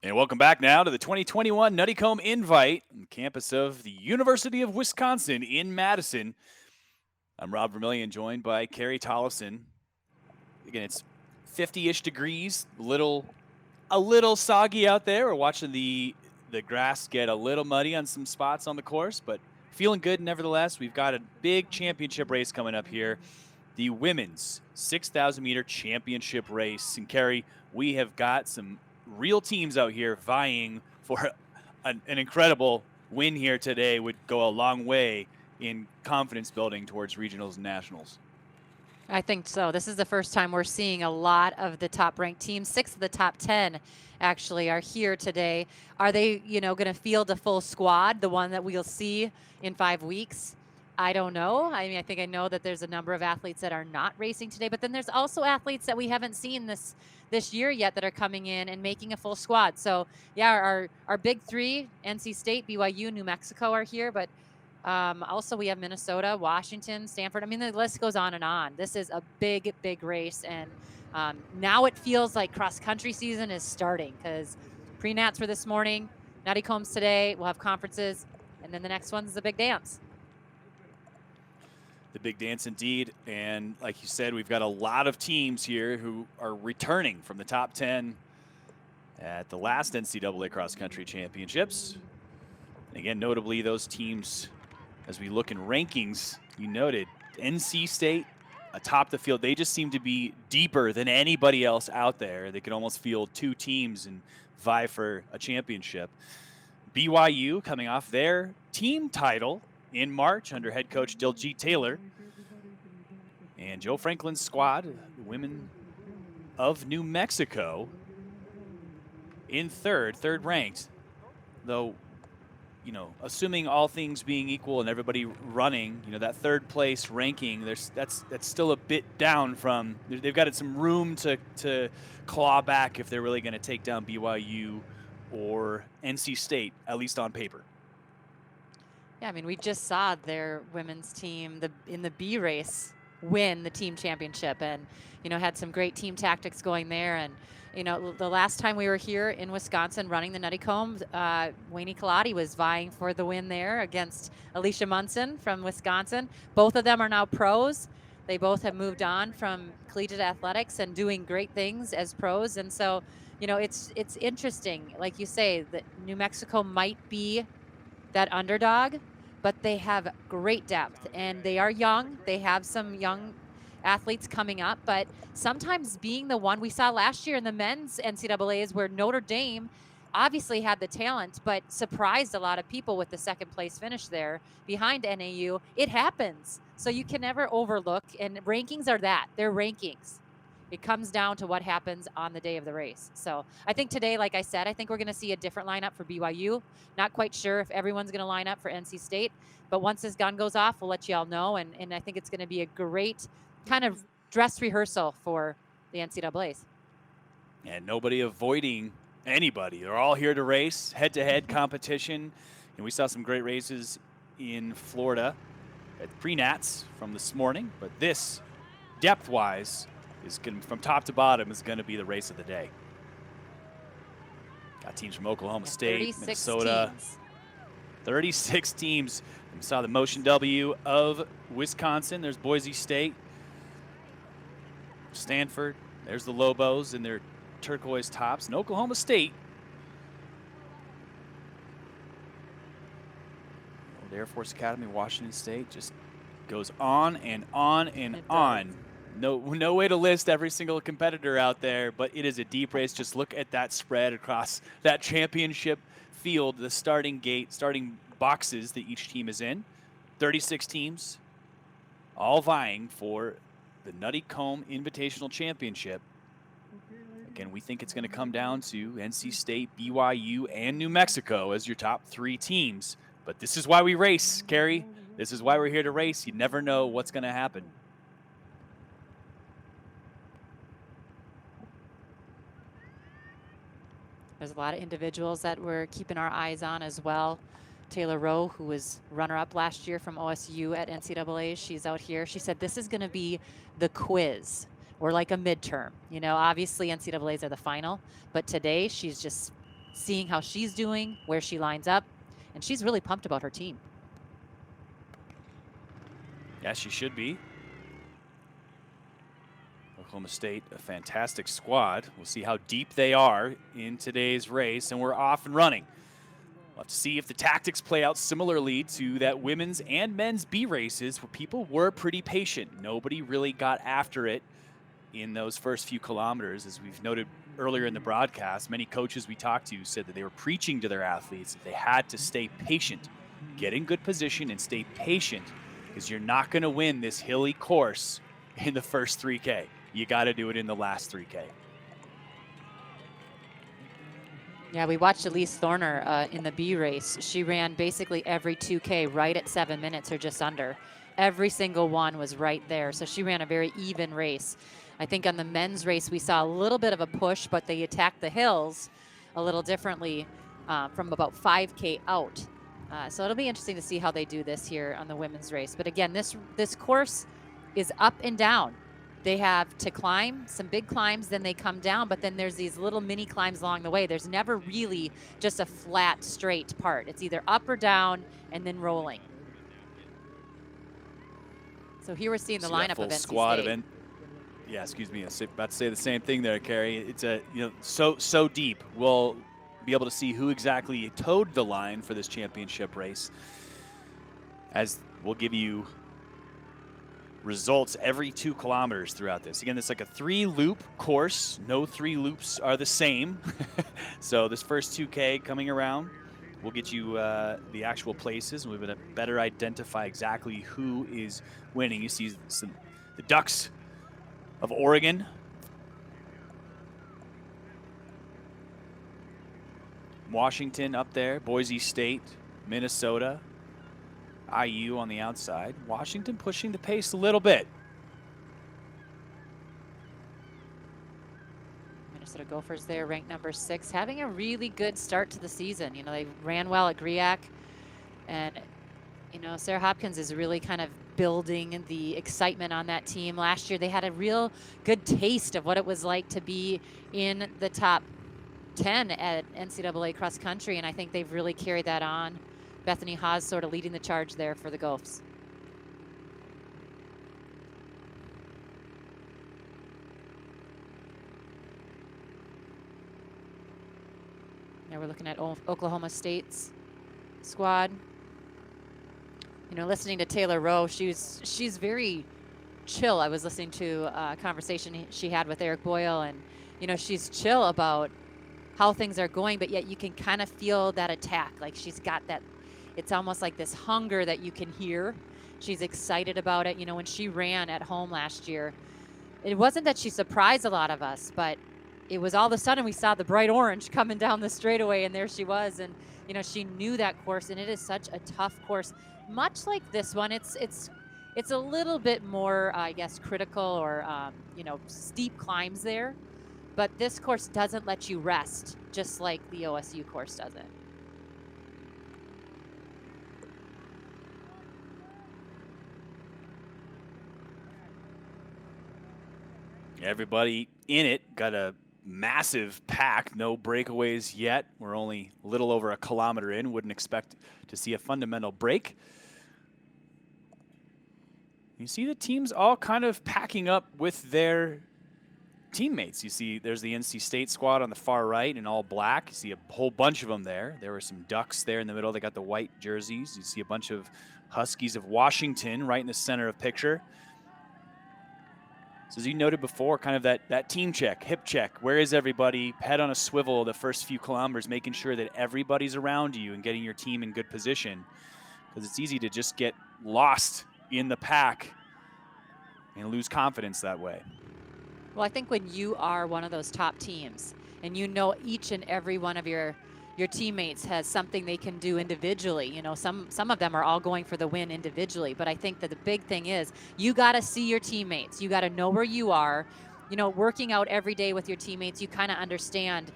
And welcome back now to the 2021 Nuttycombe Invite on the campus of the University of Wisconsin in Madison. I'm Rob Vermillion, joined by Carrie Tollefson. Again, it's 50-ish degrees, a little soggy out there. We're watching the grass get a little muddy on some spots on the course, but feeling good nevertheless. We've got a big championship race coming up here, the women's 6,000-meter championship race. And Carrie, we have got some real teams out here vying for an incredible win here today. Would go a long way in confidence building towards regionals and nationals. I think so. This is the first time we're seeing a lot of the top-ranked teams. 6 of the top 10 actually are here today. Are they, going to field a full squad, the one that we'll see in 5 weeks? I don't know. I mean, I think I know that there's a number of athletes that are not racing today, but then there's also athletes that we haven't seen this year yet that are coming in and making a full squad. So, yeah, our big three, NC State, BYU, New Mexico, are here, but also, we have Minnesota, Washington, Stanford. I mean, the list goes on and on. This is a big, big race. And now it feels like cross-country season is starting because pre-nats for this morning, Nuttycombes today. We'll have conferences. And then the next one's the big dance. The big dance indeed. And like you said, we've got a lot of teams here who are returning from the top 10 at the last NCAA cross-country championships. And again, notably, those teams, as we look in rankings, you noted NC State atop the field. They just seem to be deeper than anybody else out there. They could almost field 2 teams and vie for a championship. BYU coming off their team title in March under head coach Diljeet Taylor. And Joe Franklin's squad, the women of New Mexico, in third ranked. Though, assuming all things being equal and everybody running, that third place ranking, that's still a bit down from. They've got some room to claw back if they're really going to take down BYU or NC State, at least on paper. Yeah, I mean, we just saw their women's team in the B race win the team championship, and had some great team tactics going there. And the last time we were here in Wisconsin running the Nuttycombe, Wayne Kalati was vying for the win there against Alicia Munson from Wisconsin. Both of them are now pros. They both have moved on from collegiate athletics and doing great things as pros. And so, it's interesting. Like you say, that New Mexico might be that underdog, but they have great depth and they are young. They have some young athletes coming up, but sometimes being the one we saw last year in the men's NCAAs where Notre Dame obviously had the talent, but surprised a lot of people with the second place finish there behind NAU. It happens. So you can never overlook, and rankings are that. They're rankings. It comes down to what happens on the day of the race. So I think today, like I said, I think we're going to see a different lineup for BYU. Not quite sure if everyone's going to line up for NC State, but once this gun goes off, we'll let you all know. And I think it's going to be a great kind of dress rehearsal for the NCAAs. And nobody avoiding anybody. They're all here to race, head-to-head competition. And we saw some great races in Florida at pre-nats from this morning. But this, depth-wise, from top to bottom, is going to be the race of the day. Got teams from Oklahoma State, Minnesota. Teams. 36 teams. We saw the Motion W of Wisconsin. There's Boise State. Stanford. There's the Lobos in their turquoise tops. And Oklahoma State. Old Air Force Academy, Washington State just goes on and on and on. No way to list every single competitor out there, but it is a deep race. Just look at that spread across that championship field, the starting boxes that each team is in. 36 teams, all vying for the Nuttycombe Invitational Championship. Again, we think it's going to come down to NC State, BYU, and New Mexico as your top 3 teams. But this is why we race, Carrie. This is why we're here to race. You never know what's going to happen. There's a lot of individuals that we're keeping our eyes on as well. Taylor Roe, who was runner-up last year from OSU at NCAA, she's out here. She said this is going to be the quiz, or like a midterm. Obviously NCAAs are the final, but today she's just seeing how she's doing, where she lines up, and she's really pumped about her team. Yeah, she should be. Oklahoma State, a fantastic squad. We'll see how deep they are in today's race, and we're off and running. We'll have to see if the tactics play out similarly to that women's and men's B races where people were pretty patient. Nobody really got after it in those first few kilometers. As we've noted earlier in the broadcast, many coaches we talked to said that they were preaching to their athletes that they had to stay patient, get in good position and stay patient, because you're not going to win this hilly course in the first 3K. You got to do it in the last 3K. Yeah, we watched Elise Thorner in the B race. She ran basically every 2K right at 7 minutes or just under. Every single one was right there. So she ran a very even race. I think on the men's race, we saw a little bit of a push, but they attacked the hills a little differently from about 5K out. So it'll be interesting to see how they do this here on the women's race. But again, this course is up and down. They have to climb some big climbs, then they come down, but then there's these little mini climbs along the way. There's never really just a flat, straight part. It's either up or down and then rolling. So here we're seeing the lineup of NC squad State. Yeah, excuse me. I was about to say the same thing there, Carrie. It's so deep. We'll be able to see who exactly towed the line for this championship race, as we'll give you results every 2 kilometers throughout this. Again, it's like a 3-loop course. No 3 loops are the same. So this first 2K coming around, we'll get you the actual places, and we're going to better identify exactly who is winning. You see the Ducks of Oregon. Washington up there, Boise State, Minnesota, IU on the outside. Washington pushing the pace a little bit. Minnesota Gophers there, ranked number 6, having a really good start to the season. You know, they ran well at GRIAC, and you know, Sarah Hopkins is really kind of building the excitement on that team. Last year, they had a real good taste of what it was like to be in the top 10 at NCAA cross country, and I think they've really carried that on. Bethany Haas sort of leading the charge there for the Gophs. Now we're looking at Oklahoma State's squad. You know, listening to Taylor Roe, she's very chill. I was listening to a conversation she had with Eric Boyle, and you know, she's chill about how things are going, but yet you can kind of feel that attack. Like she's got that, it's almost like this hunger that you can hear. She's excited about it. You know, when she ran at home last year, it wasn't that she surprised a lot of us, but it was all of a sudden we saw the bright orange coming down the straightaway, and there she was. And, you know, she knew that course, and it is such a tough course. Much like this one, it's a little bit more, I guess, critical or, you know, steep climbs there. But this course doesn't let you rest, just like the OSU course doesn't. Everybody in it got a massive pack, no breakaways yet. We're only a little over a kilometer in. Wouldn't expect to see a fundamental break. You see the teams all kind of packing up with their teammates. You see there's the NC State squad on the far right in all black. You see a whole bunch of them there. There were some Ducks there in the middle. They got the white jerseys. You see a bunch of Huskies of Washington right in the center of picture. So as you noted before, kind of that team check, hip check. Where is everybody? Head on a swivel the first few kilometers, making sure that everybody's around you and getting your team in good position. Because it's easy to just get lost in the pack and lose confidence that way. Well, I think when you are one of those top teams and you know each and every one of your teammates has something they can do individually, you know, some of them are all going for the win individually, but I think that the big thing is you got to see your teammates. You got to know where you are. You know, working out every day with your teammates, you kind of understand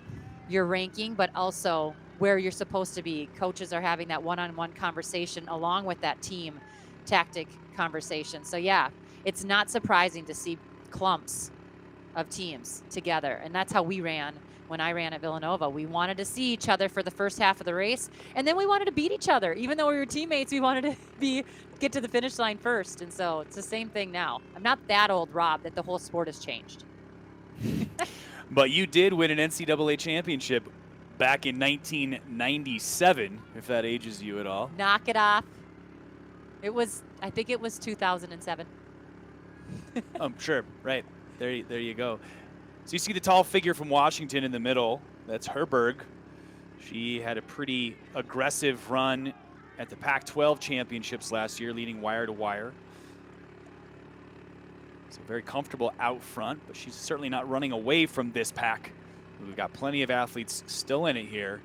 your ranking, but also where you're supposed to be. Coaches are having that one-on-one conversation along with that team tactic conversation. So yeah, it's not surprising to see clumps of teams together, and that's how we ran when I ran at Villanova. We wanted to see each other for the first half of the race, and then we wanted to beat each other. Even though we were teammates, we wanted to get to the finish line first. And so it's the same thing now. I'm not that old, Rob, that the whole sport has changed. But you did win an NCAA championship back in 1997, if that ages you at all. Knock it off. I think it was 2007. Sure, right. There you go. So you see the tall figure from Washington in the middle. That's Herberg. She had a pretty aggressive run at the Pac-12 championships last year, leading wire to wire. So very comfortable out front, but she's certainly not running away from this pack. We've got plenty of athletes still in it here,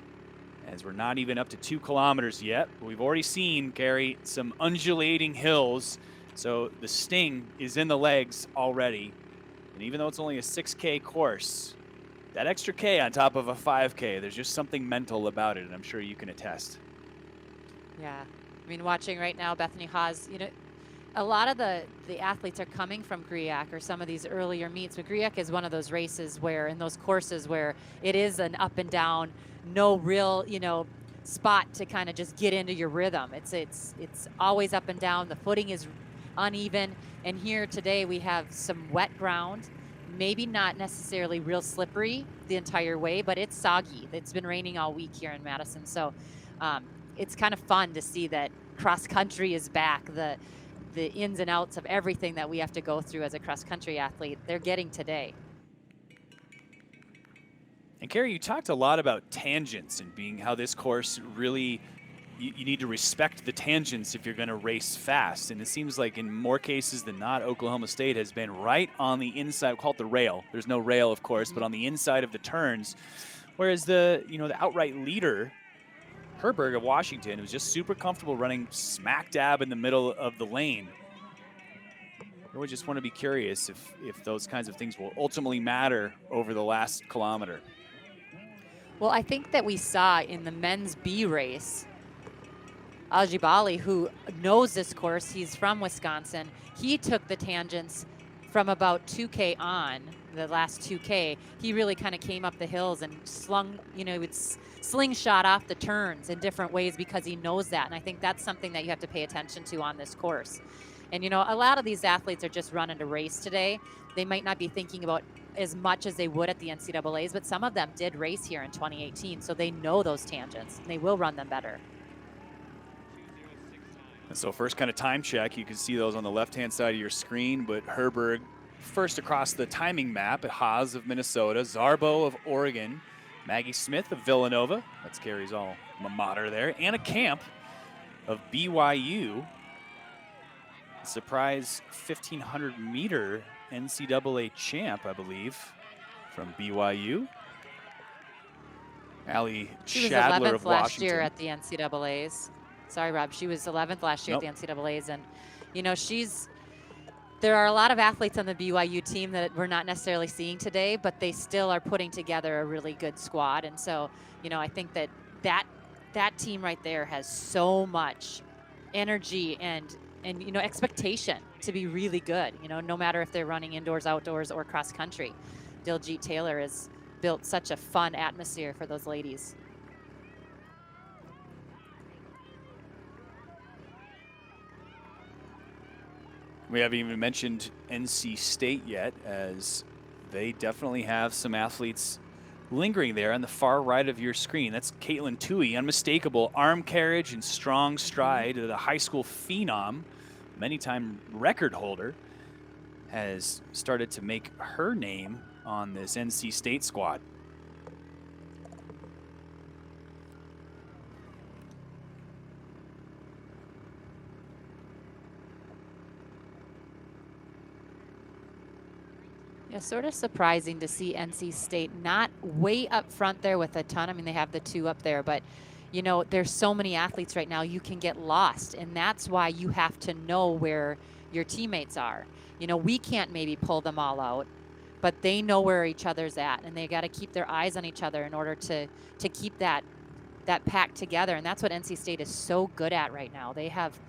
as we're not even up to 2 kilometers yet. But we've already seen, Gary, some undulating hills. So the sting is in the legs already. And even though it's only a 6K course, that extra K on top of a 5K, there's just something mental about it, and I'm sure you can attest. Yeah. I mean, watching right now, Bethany Haas, a lot of the athletes are coming from GRIAC or some of these earlier meets. But GRIAC is one of those races where, in those courses where it is an up and down, no real, spot to kind of just get into your rhythm. It's always up and down. The footing is uneven. And here today we have some wet ground, maybe not necessarily real slippery the entire way, but it's soggy. It's been raining all week here in Madison. So it's kind of fun to see that cross country is back. The ins and outs of everything that we have to go through as a cross-country athlete, they're getting today. And Carrie, you talked a lot about tangents and being how this course really, you need to respect the tangents if you're going to race fast. And it seems like in more cases than not, Oklahoma State has been right on the inside, we'll call it the rail. There's no rail, of course, but on the inside of the turns. Whereas the outright leader, Herberg of Washington, was just super comfortable running smack dab in the middle of the lane. I would just want to be curious if those kinds of things will ultimately matter over the last kilometer. Well, I think that we saw in the men's B race, Ajibali, who knows this course, he's from Wisconsin, he took the tangents from about 2K on, the last 2K. He really kind of came up the hills and slung, would slingshot off the turns in different ways because he knows that. And I think that's something that you have to pay attention to on this course. And, a lot of these athletes are just running to race today. They might not be thinking about as much as they would at the NCAAs, but some of them did race here in 2018. So they know those tangents and they will run them better. And so first kind of time check, you can see those on the left-hand side of your screen, but Herberg first across the timing map at Haas of Minnesota, Zarbo of Oregon, Maggie Smith of Villanova, that's Carrie's alma mater there, Anna Camp of BYU, surprise 1,500-meter NCAA champ, I believe, from BYU. Allie She was Shadler 11th of last Washington. year at the NCAAs. Sorry, Rob. She was 11th last year at the NCAAs. And, there are a lot of athletes on the BYU team that we're not necessarily seeing today, but they still are putting together a really good squad. And so, I think that team right there has so much energy and expectation to be really good, no matter if they're running indoors, outdoors, or cross country. Diljit Taylor has built such a fun atmosphere for those ladies. We haven't even mentioned NC State yet, as they definitely have some athletes lingering there on the far right of your screen. That's Caitlin Toohey, unmistakable arm carriage and strong stride. The high school phenom, many-time record holder, has started to make her name on this NC State squad. Yeah, sort of surprising to see NC State not way up front there with a ton. I mean, they have the 2 up there, but there's so many athletes right now, you can get lost. And that's why you have to know where your teammates are. We can't maybe pull them all out, but they know where each other's at, and they got to keep their eyes on each other in order to keep that pack together. And that's what NC State is so good at right now. They have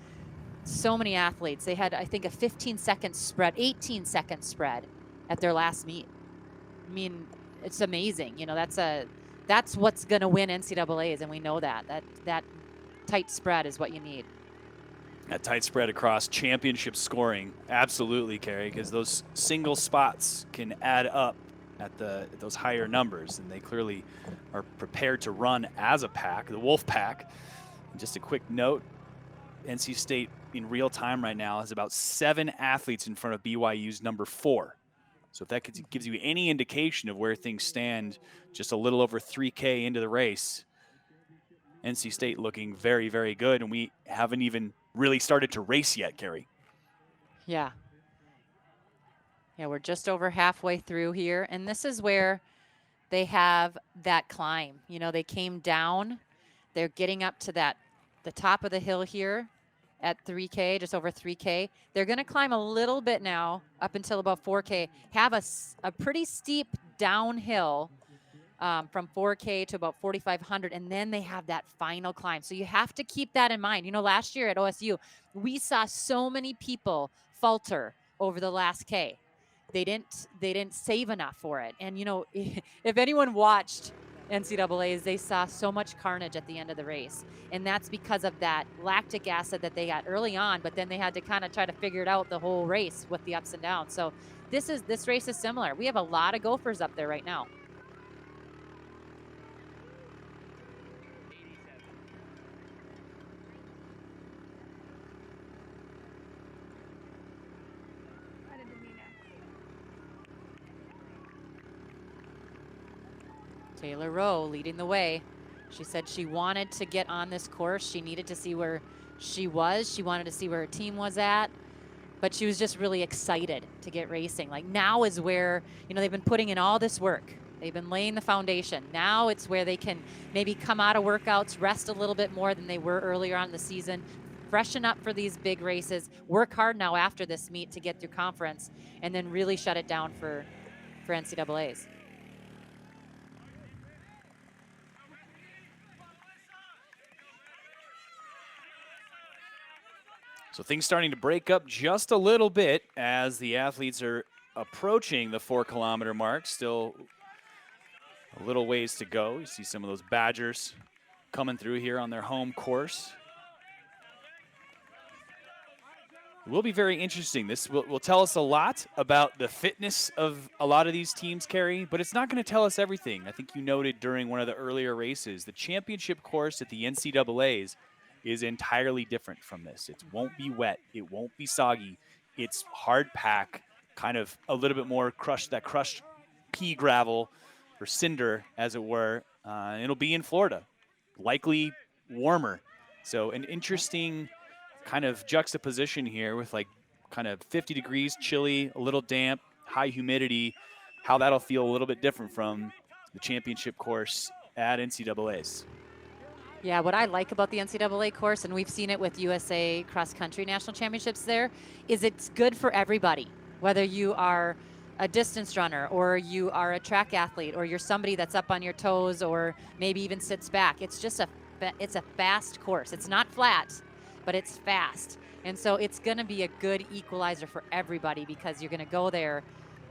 so many athletes. They had, I think, a 15-second spread, 18-second spread at their last meet. I mean, it's amazing. You know, that's what's going to win NCAAs, and we know that tight spread is what you need. That tight spread across championship scoring, absolutely, Carrie, because those single spots can add up at those higher numbers, and they clearly are prepared to run as a pack, the Wolf Pack. And just a quick note, NC State in real time right now has about 7 athletes in front of BYU's number 4. So if that gives you any indication of where things stand, just a little over 3K into the race, NC State looking very, very good, and we haven't even really started to race yet, Carrie. Yeah. Yeah, we're just over halfway through here, and this is where they have that climb. You know, they came down. They're getting up to the top of the hill here at 3K, just over 3K. They're going to climb a little bit now up until about 4K, have a pretty steep downhill from 4K to about 4,500, and then they have that final climb. So you have to keep that in mind. You know, last year at OSU, we saw so many people falter over the last K. They didn't save enough for it. And, you know, if anyone watched NCAAs, they saw so much carnage at the end of the race. And that's because of that lactic acid that they got early on, but then they had to kind of try to figure it out the whole race with the ups and downs. So this race is similar. We have a lot of gophers up there right now. Taylor Roe leading the way. She said she wanted to get on this course. She needed to see where she was. She wanted to see where her team was at. But she was just really excited to get racing. Like, now is where, you know, they've been putting in all this work. They've been laying the foundation. Now it's where they can maybe come out of workouts, rest a little bit more than they were earlier on in the season, freshen up for these big races, work hard now after this meet to get through conference, and then really shut it down for NCAAs. So things starting to break up just a little bit as the athletes are approaching the 4-kilometer mark. Still a little ways to go. You see some of those Badgers coming through here on their home course. It will be very interesting. This will tell us a lot about the fitness of a lot of these teams, Carrie, but it's not going to tell us everything. I think you noted during one of the earlier races, the championship course at the NCAAs is entirely different from this. It won't be wet. It won't be soggy. It's hard pack, kind of a little bit more crushed pea gravel or cinder, as it were. It'll be in Florida, likely warmer. So an interesting kind of juxtaposition here with like kind of 50 degrees, chilly, a little damp, high humidity, how that'll feel a little bit different from the championship course at NCAAs. Yeah, what I like about the NCAA course, and we've seen it with USA Cross Country National Championships there, is it's good for everybody, whether you are a distance runner or you are a track athlete or you're somebody that's up on your toes or maybe even sits back. It's just it's a fast course. It's not flat, but it's fast. And so it's going to be a good equalizer for everybody because you're going to go there.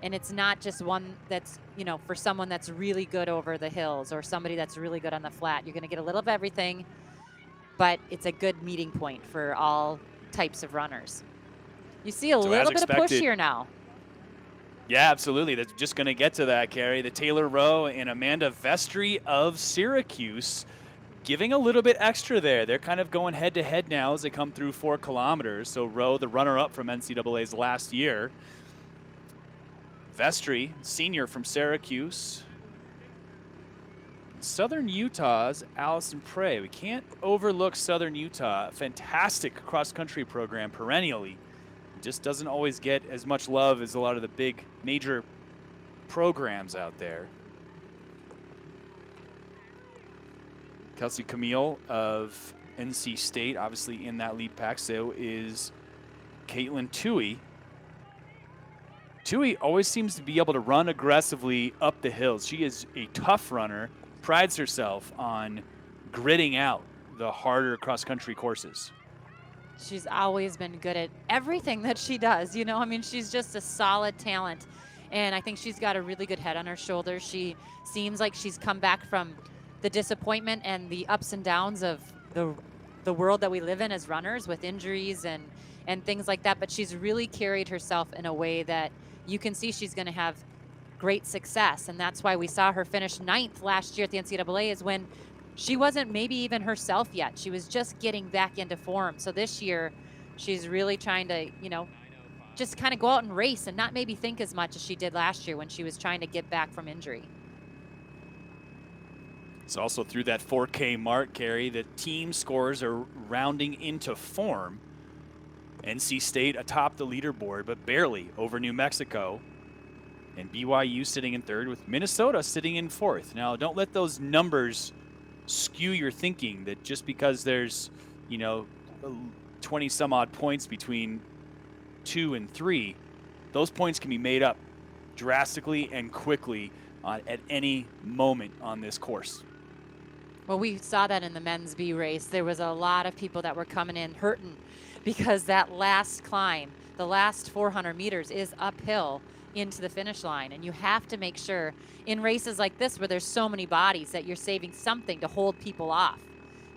And it's not just one that's, you know, for someone that's really good over the hills or somebody that's really good on the flat. You're going to get a little of everything, but it's a good meeting point for all types of runners. You see a little bit of push here now. Yeah, absolutely. That's just going to get to that, Carrie. The Taylor Roe and Amanda Vestry of Syracuse giving a little bit extra there. They're kind of going head-to-head now as they come through 4 kilometers. So Roe, the runner-up from NCAA's last year. Vestry, senior from Syracuse. Southern Utah's Allison Prey. We can't overlook Southern Utah. Fantastic cross-country program perennially. It just doesn't always get as much love as a lot of the big major programs out there. Kelsey Chmiel of NC State, obviously in that lead pack. So is Caitlin Toohey. Toohey always seems to be able to run aggressively up the hills. She is a tough runner, prides herself on gritting out the harder cross-country courses. She's always been good at everything that she does. You know, I mean, she's just a solid talent. And I think she's got a really good head on her shoulders. She seems like she's come back from the disappointment and the ups and downs of the world that we live in as runners, with injuries and things like that. But she's really carried herself in a way that you can see she's going to have great success. And that's why we saw her finish 9th last year at the NCAA, is when she wasn't maybe even herself yet. She was just getting back into form. So this year, she's really trying to, you know, just kind of go out and race and not maybe think as much as she did last year when she was trying to get back from injury. It's also through that 4K mark, Carrie, the team scores are rounding into form. NC State atop the leaderboard, but barely over New Mexico. And BYU sitting in 3rd, with Minnesota sitting in 4th. Now, don't let those numbers skew your thinking that just because there's, you know, 20 some odd points between 2 and 3, those points can be made up drastically and quickly at any moment on this course. Well, we saw that in the men's B race. There was a lot of people that were coming in hurting because that last climb, the last 400 meters, is uphill into the finish line. And you have to make sure in races like this where there's so many bodies that you're saving something to hold people off.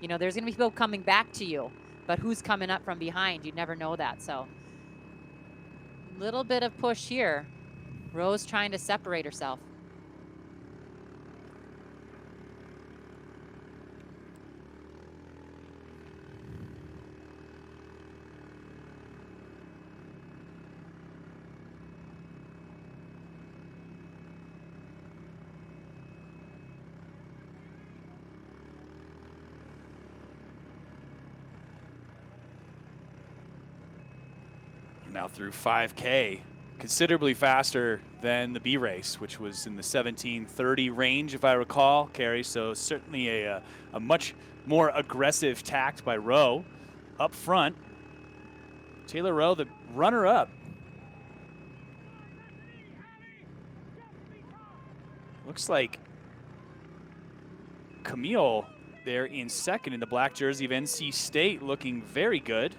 You know, there's going to be people coming back to you, but who's coming up from behind? You never know that. So little bit of push here. Roe's trying to separate herself. Now through 5K, considerably faster than the B race, which was in the 17:30 range, if I recall, Carrie. So certainly a much more aggressive tact by Roe. Up front, Taylor Roe, the runner-up. Looks like Chmiel there in 2nd in the black jersey of NC State, looking very good.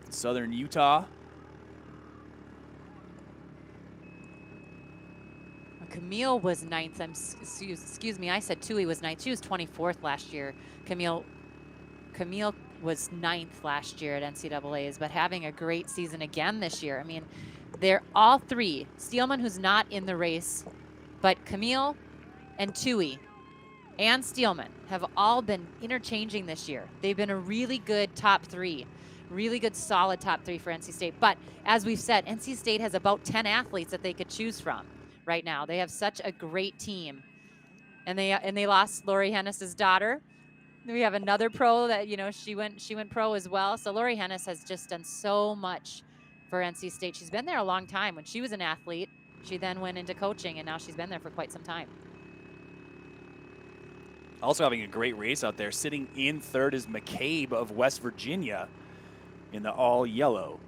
Southern Utah. Chmiel was 9th. Excuse me, I said Tui was 9th. She was 24th last year. Chmiel was 9th last year at NCAAs, but having a great season again this year. I mean, they're all three. Steelman, who's not in the race, but Chmiel and Tui and Steelman have all been interchanging this year. They've been a really good top 3. Really good, solid top 3 for NC State. But as we've said, NC State has about 10 athletes that they could choose from right now. They have such a great team. And they lost Lori Hennis's daughter. We have another pro that, you know, she went pro as well. So Lori Hennis has just done so much for NC State. She's been there a long time. When she was an athlete, she then went into coaching, and now she's been there for quite some time. Also having a great race out there. Sitting in 3rd is McCabe of West Virginia in the all yellow.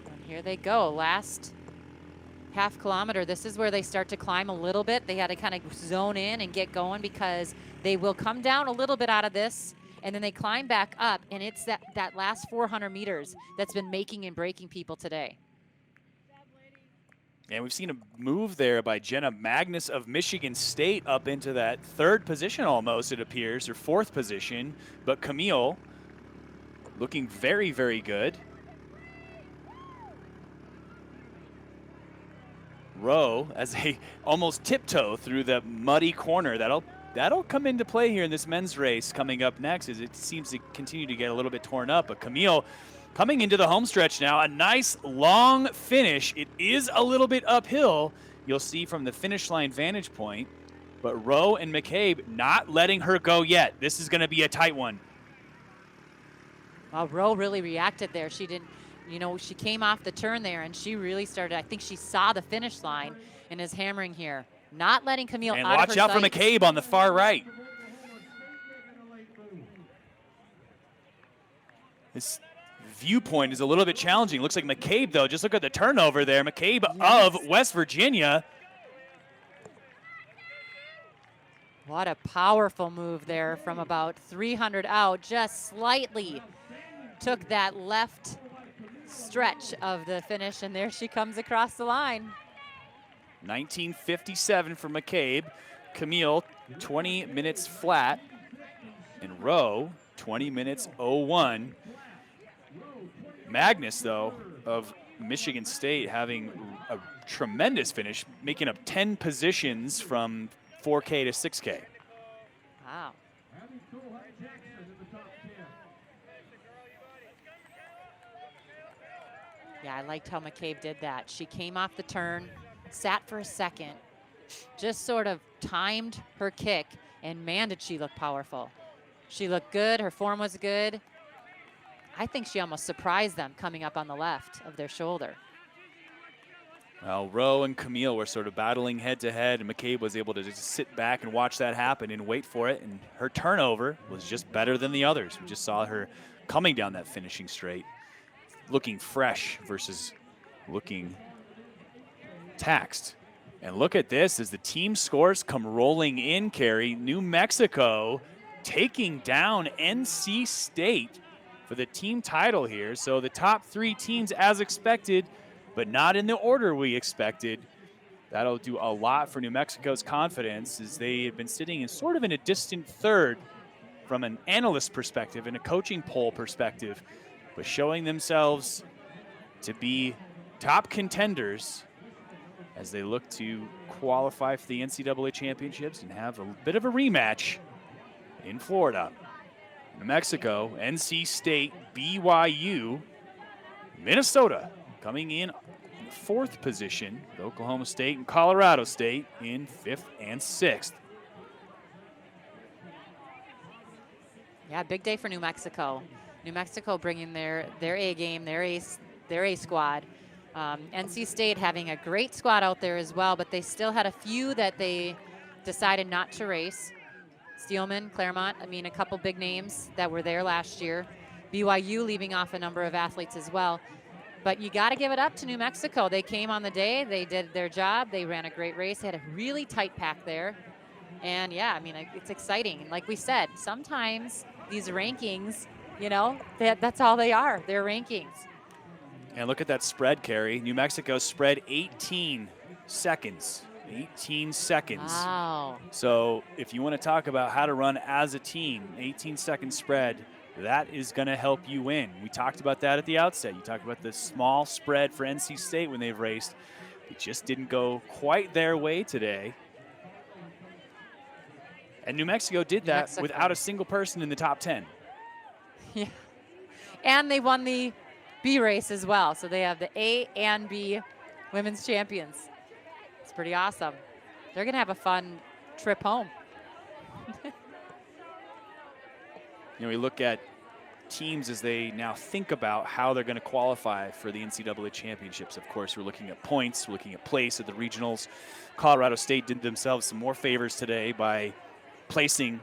And here they go, last half kilometer. This is where they start to climb a little bit. They had to kind of zone in and get going because they will come down a little bit out of this and then they climb back up, and it's that last 400 meters that's been making and breaking people today. And we've seen a move there by Jenna Magnus of Michigan State up into that 3rd position almost, it appears, or 4th position. But Chmiel looking very, very good. Roe as they almost tiptoe through the muddy corner. That'll come into play here in this men's race coming up next, as it seems to continue to get a little bit torn up. But Chmiel coming into the home stretch now, a nice long finish. It is a little bit uphill, you'll see from the finish line vantage point, but Roe and McCabe not letting her go yet. This is going to be a tight one. Well, Roe really reacted there. She didn't, you know, she came off the turn there and she really started, I think she saw the finish line and is hammering here. Not letting Chmiel out of her sight. And watch out for McCabe on the far right. This viewpoint is a little bit challenging. Looks like McCabe, though, just look at the turnover there. McCabe of West Virginia. What a powerful move there from about 300 out, just slightly took that left stretch of the finish, and there she comes across the line. 1957 for McCabe. Chmiel, 20 minutes flat. And Roe, 20 minutes 01. Magnus, though, of Michigan State having a tremendous finish, making up 10 positions from 4K to 6K. Wow. Yeah, I liked how McCabe did that. She came off the turn, sat for a second, just sort of timed her kick, and man, did she look powerful. She looked good, her form was good. I think she almost surprised them coming up on the left of their shoulder. Well, Roe and Chmiel were sort of battling head to head, and McCabe was able to just sit back and watch that happen and wait for it. And her turnover was just better than the others. We just saw her coming down that finishing straight, looking fresh versus looking taxed. And look at this as the team scores come rolling in, Carrie. New Mexico taking down NC State for the team title here. So the top three teams as expected, but not in the order we expected. That'll do a lot for New Mexico's confidence, as they have been sitting in sort of in a distant third from an analyst perspective and a coaching poll perspective, but showing themselves to be top contenders as they look to qualify for the NCAA championships and have a bit of a rematch in Florida. New Mexico, NC State, BYU, Minnesota coming in fourth position, with Oklahoma State and Colorado State in fifth and sixth. Yeah, big day for New Mexico. New Mexico bringing their A game, their A squad. NC State having a great squad out there as well, but they still had a few that they decided not to race. Steelman, Claremont, I mean, a couple big names that were there last year. BYU leaving off a number of athletes as well. But you got to give it up to New Mexico. They came on the day, they did their job, they ran a great race, they had a really tight pack there. And yeah, I mean, it's exciting. And like we said, sometimes these rankings, you know, that's all they are, they're rankings. And look at that spread, Carrie. New Mexico spread 18 seconds. 18 seconds. Wow. So if you want to talk about how to run as a team, 18-second spread, that is going to help you win. We talked about that at the outset. You talked about the small spread for NC State when they've raced. It just didn't go quite their way today. And New Mexico did that without a single person in the top 10. Yeah. And they won the B race as well. So they have the A and B women's champions. It's pretty awesome. They're going to have a fun trip home. You know, we look at teams as they now think about how they're going to qualify for the NCAA championships. Of course, we're looking at points, we're looking at place at the regionals. Colorado State did themselves some more favors today by placing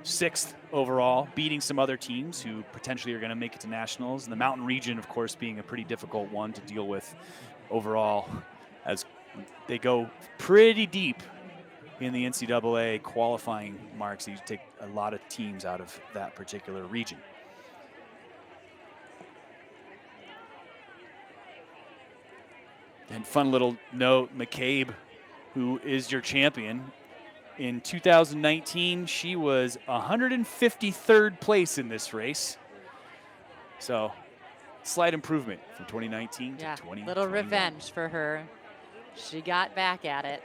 6th overall, beating some other teams who potentially are going to make it to nationals. And the Mountain region, of course, being a pretty difficult one to deal with overall, as they go pretty deep in the NCAA qualifying marks. You take a lot of teams out of that particular region. And fun little note, McCabe, who is your champion, in 2019, she was 153rd place in this race. So, slight improvement from 2019 to 2021. Little revenge for her. She got back at it.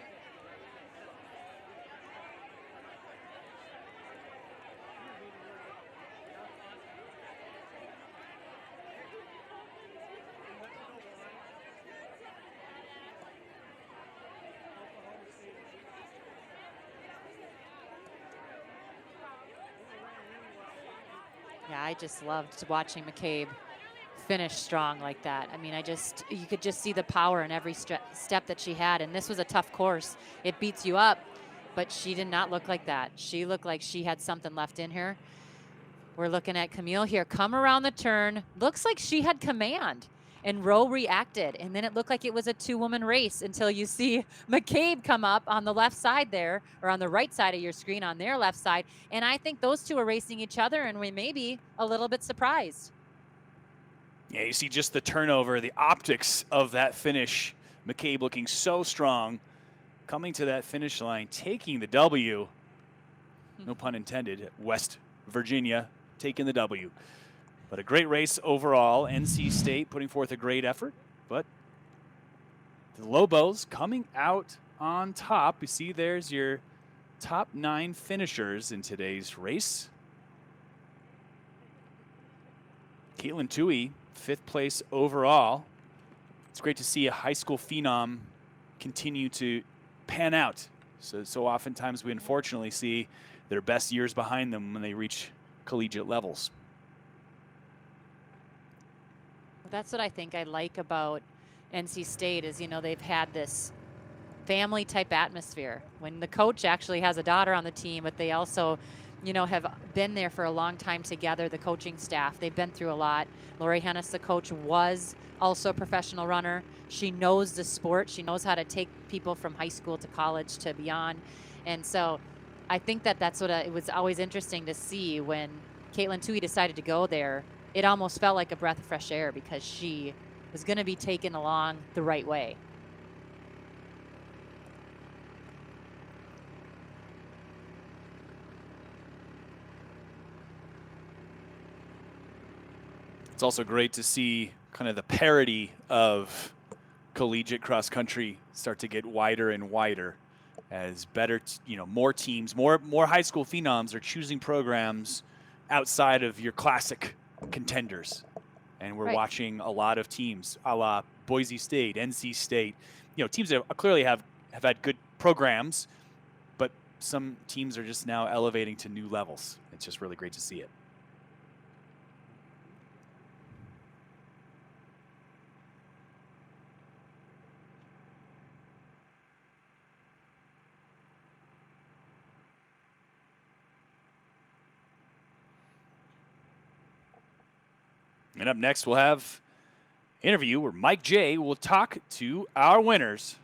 Yeah, I just loved watching McCabe finish strong like that. I mean, you could just see the power in every step that she had. And this was a tough course. It beats you up, but she did not look like that. She looked like she had something left in her. We're looking at Chmiel here, come around the turn. Looks like she had command. and Roe reacted. And then it looked like it was a 2-woman race until you see McCabe come up on the left side there, or on the right side of your screen on their left side. And I think those two are racing each other, and we may be a little bit surprised. Yeah, you see just the turnover, the optics of that finish. McCabe looking so strong, coming to that finish line, taking the W. No pun intended. West Virginia taking the W. But a great race overall. NC State putting forth a great effort. But the Lobos coming out on top. You see there's your top 9 finishers in today's race. Caitlin Tui, 5th place overall. It's great to see a high school phenom continue to pan out. So oftentimes we unfortunately see their best years behind them when they reach collegiate levels. That's what I think I like about NC State is, they've had this family type atmosphere when the coach actually has a daughter on the team, but they also, have been there for a long time together. The coaching staff, they've been through a lot. Lori Hennis, the coach, was also a professional runner. She knows the sport. She knows how to take people from high school to college to beyond. And so I think that's what it was always interesting to see when Caitlin Tui decided to go there. It almost felt like a breath of fresh air because she was going to be taken along the right way. It's also great to see kind of the parity of collegiate cross country start to get wider and wider as better, more teams, more high school phenoms are choosing programs outside of your classic contenders. And we're watching a lot of teams a la Boise State, NC State, teams that clearly have had good programs, but some teams are just now elevating to new levels. It's just really great to see it. And up next, we'll have an interview where Mike J will talk to our winners.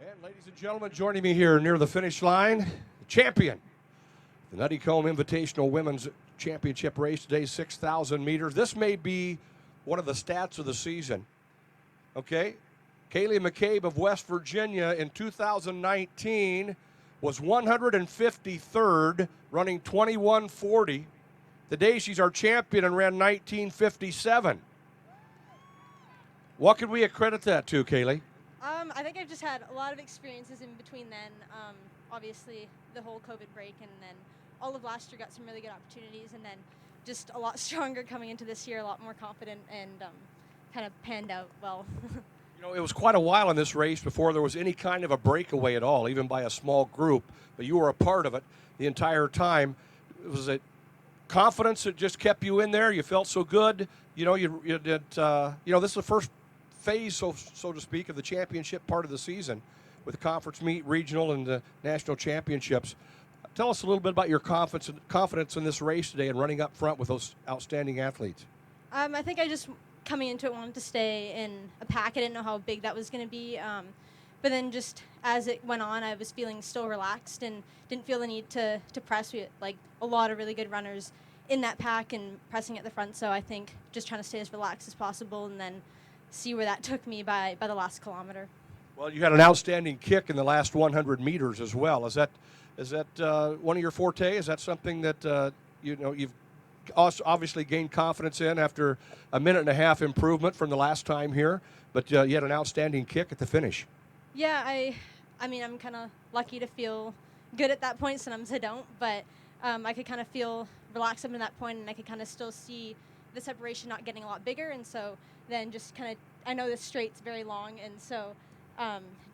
And ladies and gentlemen, joining me here near the finish line, the champion, the Nuttycombe Invitational Women's Championship race today, 6,000 meters. This may be one of the stats of the season. Okay? Kaylee McCabe of West Virginia in 2019 was 153rd, running 21:40. Today she's our champion and ran 19:57. What could we accredit that to, Kaylee? I think I've just had a lot of experiences in between then. Obviously, the whole COVID break, and then all of last year got some really good opportunities, and then just a lot stronger coming into this year, a lot more confident, and kind of panned out well. It was quite a while in this race before there was any kind of a breakaway at all, even by a small group, but you were a part of it the entire time. Was it confidence that just kept you in there? You felt so good? You did, this is the first phase, so to speak, of the championship part of the season with the conference meet, regional, and the national championships. Tell us a little bit about your confidence in this race today and running up front with those outstanding athletes. I think I just, coming into it, wanted to stay in a pack. I didn't know how big that was going to be. But then just as it went on, I was feeling so relaxed and didn't feel the need to press. We had, a lot of really good runners in that pack and pressing at the front. So I think just trying to stay as relaxed as possible and then see where that took me by the last kilometer. Well, you had an outstanding kick in the last 100 meters as well. Is that one of your forte? Is that something that you've also obviously gained confidence in after a minute and a half improvement from the last time here? But you had an outstanding kick at the finish. Yeah, I mean, I'm kind of lucky to feel good at that point. Sometimes I don't, but I could kind of feel relaxed up in that point, and I could kind of still see the separation not getting a lot bigger. And so then just kind of, I know this straight's very long, and so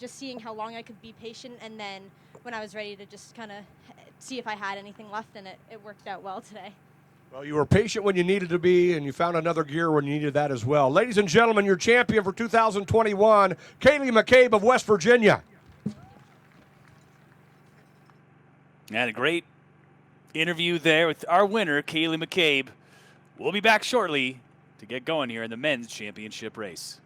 just seeing how long I could be patient, and then when I was ready to just kind of see if I had anything left, and it worked out well today. Well, you were patient when you needed to be, and you found another gear when you needed that as well. Ladies and gentlemen, your champion for 2021, Ceili McCabe of West Virginia. And a great interview there with our winner, Ceili McCabe. We'll be back shortly to get going here in the men's championship race.